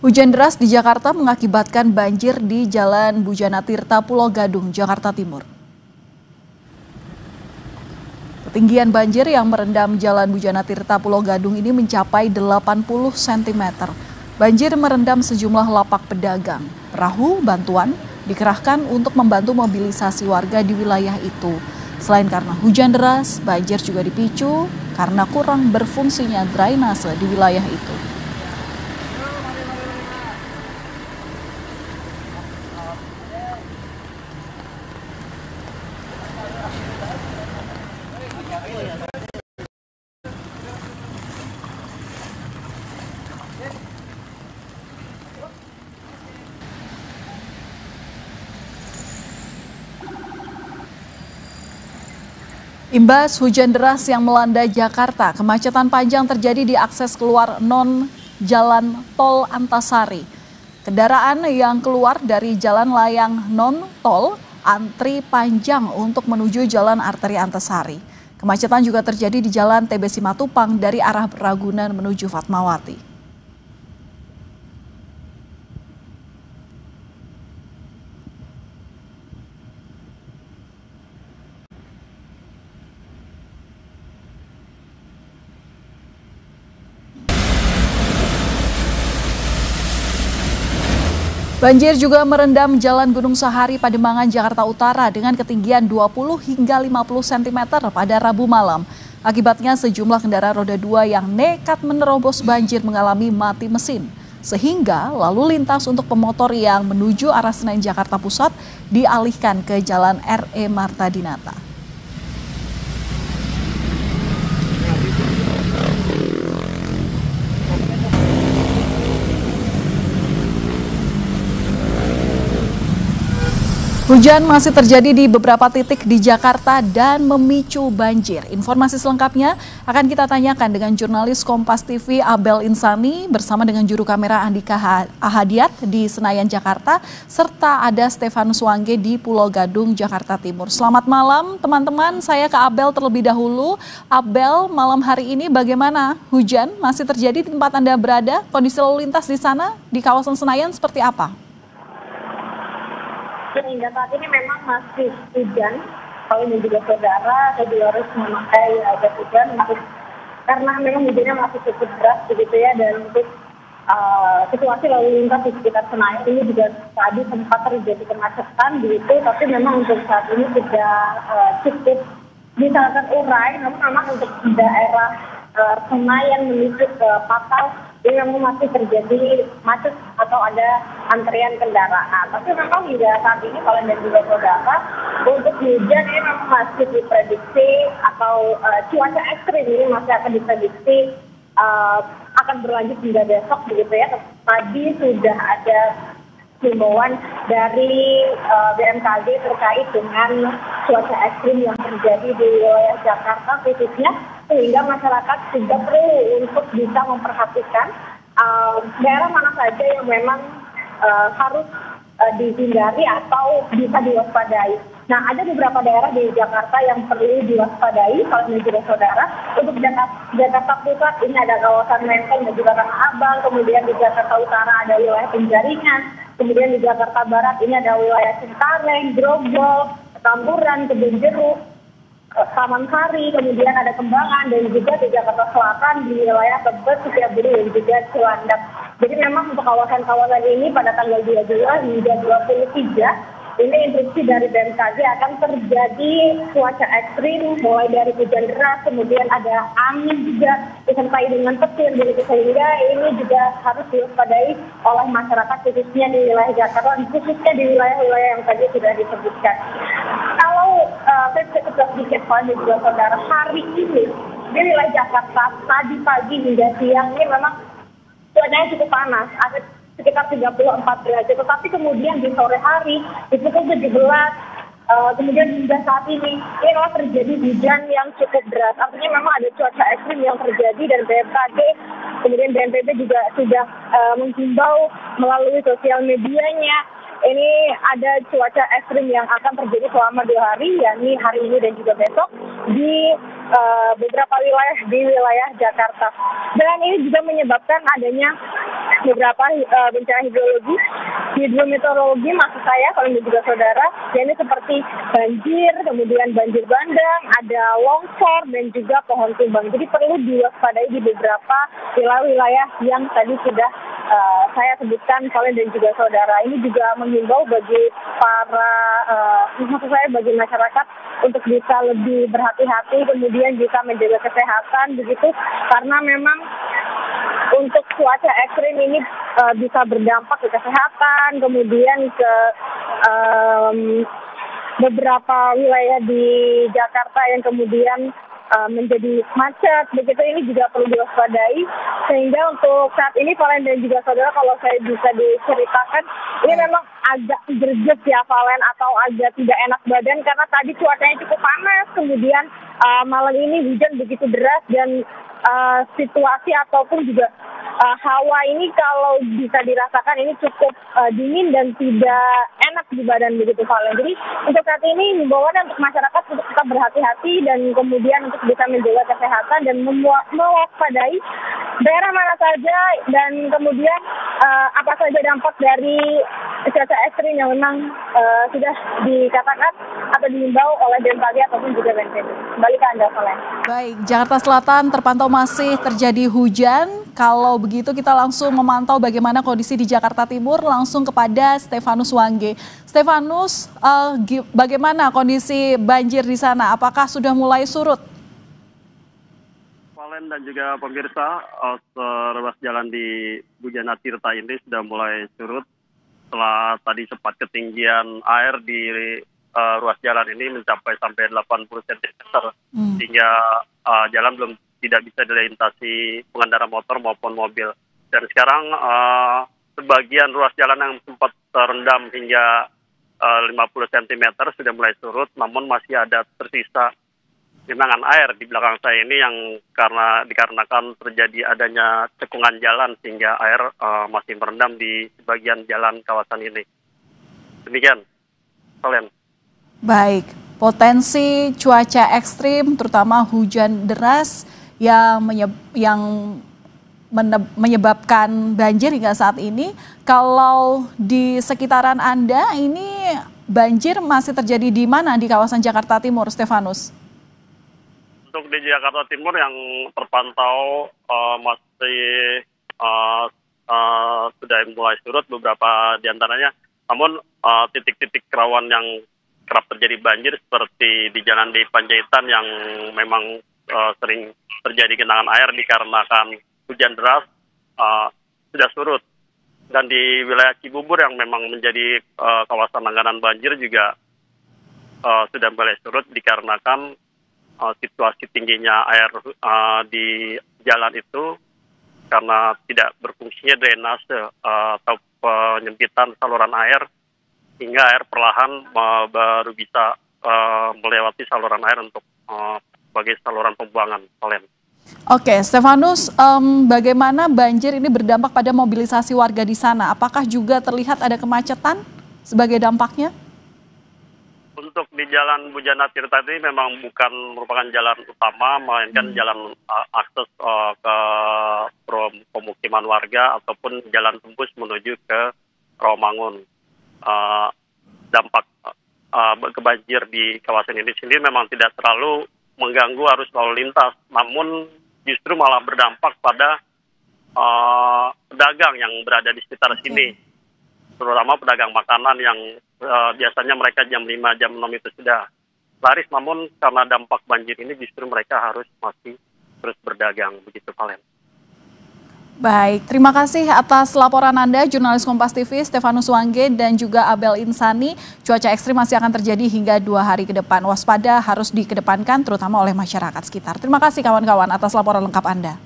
Hujan deras di Jakarta mengakibatkan banjir di Jalan Bujana Tirta, Pulau Gadung, Jakarta Timur. Ketinggian banjir yang merendam Jalan Bujana Tirta, Pulau Gadung ini mencapai 80 cm. Banjir merendam sejumlah lapak pedagang. Perahu bantuan dikerahkan untuk membantu mobilisasi warga di wilayah itu. Selain karena hujan deras, banjir juga dipicu karena kurang berfungsinya drainase di wilayah itu. Imbas hujan deras yang melanda Jakarta, kemacetan panjang terjadi di akses keluar non-jalan tol Antasari. Kendaraan yang keluar dari jalan layang non-tol antri panjang untuk menuju jalan arteri Antasari. Kemacetan juga terjadi di jalan TB Simatupang dari arah Ragunan menuju Fatmawati. Banjir juga merendam Jalan Gunung Sahari Pademangan, Jakarta Utara dengan ketinggian 20 hingga 50 cm pada Rabu malam. Akibatnya sejumlah kendaraan roda 2 yang nekat menerobos banjir mengalami mati mesin. Sehingga lalu lintas untuk pemotor yang menuju arah Senen Jakarta Pusat dialihkan ke Jalan RE Marta Dinata. Hujan masih terjadi di beberapa titik di Jakarta dan memicu banjir. Informasi selengkapnya akan kita tanyakan dengan jurnalis Kompas TV Abel Insani bersama dengan juru kamera Andika Ahadiat di Senayan, Jakarta, serta ada Stefanus Wangge di Pulau Gadung, Jakarta Timur. Selamat malam teman-teman, saya ke Abel terlebih dahulu. Abel, malam hari ini bagaimana? Hujan masih terjadi di tempat Anda berada? Kondisi lalu lintas di sana, di kawasan Senayan seperti apa? Hingga saat ini memang masih hujan. Kalau ini juga saudara, saya juga harus memakai jas hujan karena memang hujannya masih cukup deras begitu ya, dan untuk situasi lalu lintas di sekitar Senayan ini juga tadi sempat terjadi kemacetan begitu, tapi memang untuk saat ini sudah cukup bisa terurai. Namun memang untuk daerah Senayan menuju ke Patal ini memang masih terjadi macet atau ada antrian kendaraan. Tapi memang hingga saat ini kalau dan juga saudara, untuk hujan ini memang masih diprediksi atau cuaca ekstrim ini masih akan diprediksi akan berlanjut hingga besok begitu ya. Tadi sudah ada himbauan dari BMKG terkait dengan cuaca ekstrim yang terjadi di wilayah Jakarta khususnya, sehingga masyarakat juga perlu untuk bisa memperhatikan daerah mana saja yang memang harus dihindari atau bisa diwaspadai. Nah, ada beberapa daerah di Jakarta yang perlu diwaspadai kalau juga saudara. Untuk Jakarta Pusat ini ada kawasan Menteng dan juga Tanah Abang, kemudian di Jakarta Utara ada wilayah Penjaringan, kemudian di Jakarta Barat ini ada wilayah Cengkareng, Grogol, Tamburan, Kebonjeruk, Taman Sari, kemudian ada Kembangan, dan juga di Jakarta Selatan di wilayah Tebet, Setiabudi, dan juga Cilandak. Jadi memang untuk kawasan-kawasan ini pada tanggal 22 hingga 23 ini instruksi dari BMKG akan terjadi cuaca ekstrim, mulai dari hujan deras, kemudian ada angin juga disertai dengan petir, begitu, sehingga ini juga harus diwaspadai oleh masyarakat khususnya di wilayah Jakarta, khususnya di wilayah-wilayah yang tadi sudah disebutkan. Kalau saya bisa sedikit dan juga saudara, hari ini di wilayah Jakarta tadi pagi hingga siang ini memang cuacanya cukup panas, ada sekitar 34 derajat, tetapi kemudian di sore hari di pukul 17 kemudian hingga saat ini telah terjadi hujan yang cukup deras. Artinya memang ada cuaca ekstrim yang terjadi, dan BMKG kemudian BNPB juga sudah menghimbau melalui sosial medianya ini ada cuaca ekstrim yang akan terjadi selama 2 hari, yakni hari ini dan juga besok. di beberapa wilayah Jakarta. Dan ini juga menyebabkan adanya beberapa bencana hidrometeorologi maksud saya, kalau juga saudara, ini seperti banjir, kemudian banjir bandang, ada longsor dan juga pohon tumbang. Jadi perlu diwaspadai di beberapa wilayah yang tadi sudah saya sebutkan kalian dan juga saudara. Ini juga menghimbau bagi bagi masyarakat untuk bisa lebih berhati-hati, kemudian bisa menjaga kesehatan begitu, karena memang untuk cuaca ekstrim ini bisa berdampak ke kesehatan, kemudian ke beberapa wilayah di Jakarta yang kemudian menjadi macet, begitu. Ini juga perlu diwaspadai, sehingga untuk saat ini Valen dan juga saudara, kalau saya bisa diceritakan, ini memang agak gerges ya Valen, atau agak tidak enak badan karena tadi cuacanya cukup panas, kemudian malam ini hujan begitu deras, dan situasi ataupun juga hawa ini kalau bisa dirasakan ini cukup dingin dan tidak enak di badan begitu Valen. Jadi untuk saat ini himbauan untuk masyarakat untuk tetap berhati-hati dan kemudian untuk bisa menjaga kesehatan dan mewaspadai daerah mana saja dan kemudian apa saja dampak dari cuaca ekstrim yang memang sudah dikatakan atau dihimbau oleh BMKG ataupun juga BNPB. Kembali ke Anda, Valen. Baik, Jakarta Selatan terpantau masih terjadi hujan. Kalau begitu kita langsung memantau bagaimana kondisi di Jakarta Timur, langsung kepada Stefanus Wangge. Stefanus, bagaimana kondisi banjir di sana? Apakah sudah mulai surut? Valen dan juga pemirsa, ruas jalan di Bujana Tirta ini sudah mulai surut setelah tadi sempat ketinggian air di ruas jalan ini mencapai sampai 80 cm sehingga jalan tidak bisa dilintasi pengendara motor maupun mobil. Dan sekarang sebagian ruas jalan yang sempat terendam hingga 50 cm sudah mulai surut, namun masih ada tersisa genangan air di belakang saya ini yang dikarenakan terjadi adanya cekungan jalan sehingga air masih merendam di sebagian jalan kawasan ini. Demikian, Valen. Baik, potensi cuaca ekstrim terutama hujan deras yang menyebabkan banjir hingga saat ini. Kalau di sekitaran Anda ini banjir masih terjadi di mana di kawasan Jakarta Timur, Stefanus? Untuk di Jakarta Timur yang terpantau masih sudah mulai surut beberapa diantaranya. Namun titik-titik rawan yang kerap terjadi banjir seperti di Jalan di Panjaitan yang memang sering terjadi genangan air dikarenakan hujan deras sudah surut. Dan di wilayah Cibubur yang memang menjadi kawasan langganan banjir juga sudah mulai surut dikarenakan situasi tingginya air di jalan itu karena tidak berfungsinya drainase atau penyempitan saluran air, hingga air perlahan baru bisa melewati saluran air untuk sebagai saluran pembuangan. Oke, Stefanus, bagaimana banjir ini berdampak pada mobilisasi warga di sana? Apakah juga terlihat ada kemacetan sebagai dampaknya? Untuk di Jalan Bujana Tirta ini memang bukan merupakan jalan utama, melainkan jalan akses ke pemukiman warga ataupun jalan tembus menuju ke Rawamangun. Dampak kebanjir di kawasan ini sendiri memang tidak terlalu mengganggu arus lalu lintas, namun justru malah berdampak pada pedagang yang berada di sekitar sini, terutama pedagang makanan yang biasanya mereka jam 5, jam 6 itu sudah laris, namun karena dampak banjir ini justru mereka harus masih terus berdagang, begitu Valen. Baik, terima kasih atas laporan Anda, jurnalis Kompas TV Stefanus Wangge dan juga Abel Insani. Cuaca ekstrim masih akan terjadi hingga 2 hari ke depan. Waspada harus dikedepankan terutama oleh masyarakat sekitar. Terima kasih kawan-kawan atas laporan lengkap Anda.